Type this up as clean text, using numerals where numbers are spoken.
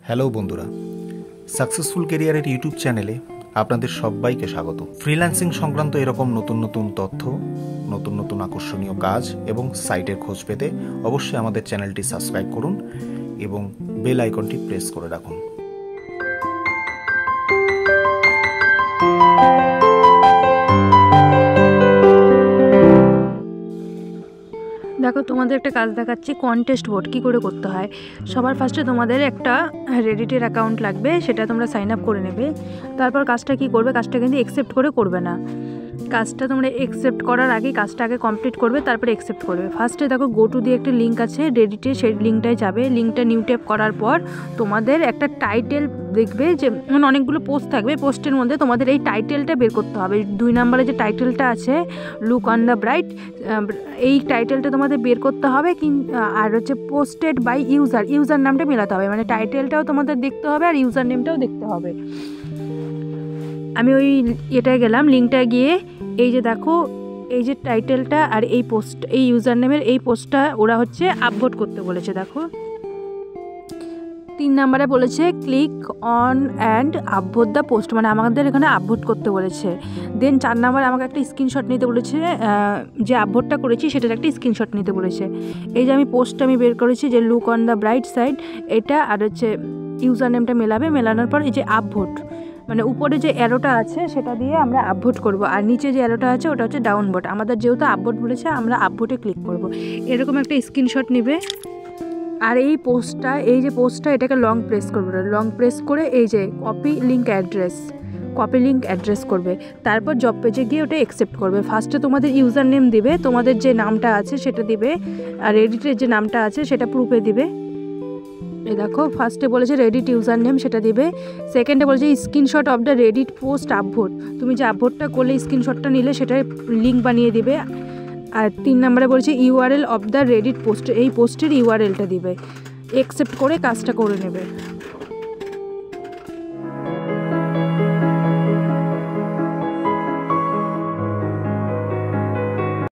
Hello বন্ধুরা, successful ক্যারিয়ারের YouTube চ্যানেলে আপনাদের সবাইকে স্বাগত। ফ্রিল্যান্সিং সংক্রান্ত এরকম নতুন নতুন তথ্য, নতুন নতুন আকর্ষণীয় কাজ এবং সাইটের খোঁজ পেতে অবশ্যই আমাদের চ্যানেলটি সাবস্ক্রাইব করুন এবং বেল আইকনটি প্রেস করে রাখুন। দেখো, তোমাদের একটা কাজ দেখাচ্ছি, কন্টেস্ট ভোট কী করে করতে হয়। সবার ফার্স্টে তোমাদের একটা রেডিটের অ্যাকাউন্ট লাগবে, সেটা তোমরা সাইন আপ করে নেবে। তারপর কাজটা কি করবে, কাজটা কিন্তু অ্যাকসেপ্ট করে করবে না। কাজটা তোমরা অ্যাকসেপ্ট করার আগে কাজটা আগে কমপ্লিট করবে, তারপরে অ্যাকসেপ্ট করবে। ফার্স্টে দেখো গো টু দিয়ে একটা লিঙ্ক আছে রেডিটে, সেই লিঙ্কটায় যাবে। লিঙ্কটা নিউ ট্যাপ করার পর তোমাদের একটা টাইটেল দেখবে, যে অনেকগুলো পোস্ট থাকবে, পোস্টের মধ্যে তোমাদের এই টাইটেলটা বের করতে হবে। 2 নম্বরে যে টাইটেলটা আছে লুক অন দ্য ব্রাইট, এই টাইটেলটা তোমাদের বের করতে হবে। আর হচ্ছে পোস্টেড বাই ইউজার নামটা মেলাতে হবে, মানে টাইটেলটাও তোমাদের দেখতে হবে আর ইউজার নেমটাও দেখতে হবে। আমি ওই এটায় গেলাম, লিঙ্কটায় গিয়ে এই যে দেখো, এই যে টাইটেলটা আর এই পোস্ট, এই ইউজার নেমের এই পোস্টটা ওরা হচ্ছে আপভোট করতে বলেছে। দেখো 3 নম্বরে বলেছে click on and upvote the post, মানে আমাদের এখানে আপভোট করতে বলেছে। দেন 4 নম্বরে আমাকে একটা স্ক্রিনশট নিতে বলেছে, যে আপভোটটা করেছি সেটার একটা স্ক্রিনশট নিতে বলেছে। এই যে আমি পোস্টটা আমি বের করেছি, যে look on the bright side, এটা আর হচ্ছে ইউজার নেমটা মেলাবে। মেলানোর পর এই যে আপভোট, মানে উপরে যে অ্যারোটা আছে সেটা দিয়ে আমরা আপভোট করব, আর নিচে যে অ্যারোটা আছে ওটা হচ্ছে ডাউনভোট। আমাদের যেহেতু আপভোট বলেছে, আমরা আপভোটে ক্লিক করব। এরকম একটা স্ক্রিনশট নেবে। আর এই পোস্টটা এটাকে লং প্রেস করবে। লং প্রেস করে এই যে কপি লিঙ্ক অ্যাড্রেস করবে। তারপর জব পেজে গিয়ে ওটা অ্যাকসেপ্ট করবে। ফার্স্টে তোমাদের ইউজার নেম দিবে, তোমাদের যে নামটা আছে সেটা দিবে, আর রেডিটের যে নামটা আছে সেটা প্রুফে দিবে। এই দেখো ফার্স্টে বলেছে রেডিট ইউজার নেম, সেটা দিবে। সেকেন্ডে বলেছে screenshot of the Reddit post upvote, তুমি যে আপভোটটা করলে স্ক্রিনশটটা নিলে সেটার লিঙ্ক বানিয়ে দিবে। আর 3 নম্বরে বলেছে URL of the Reddit post, এই পোস্টের ইউআরএলটা দিবে। অ্যাকসেপ্ট করে কাজটা করে নেবে।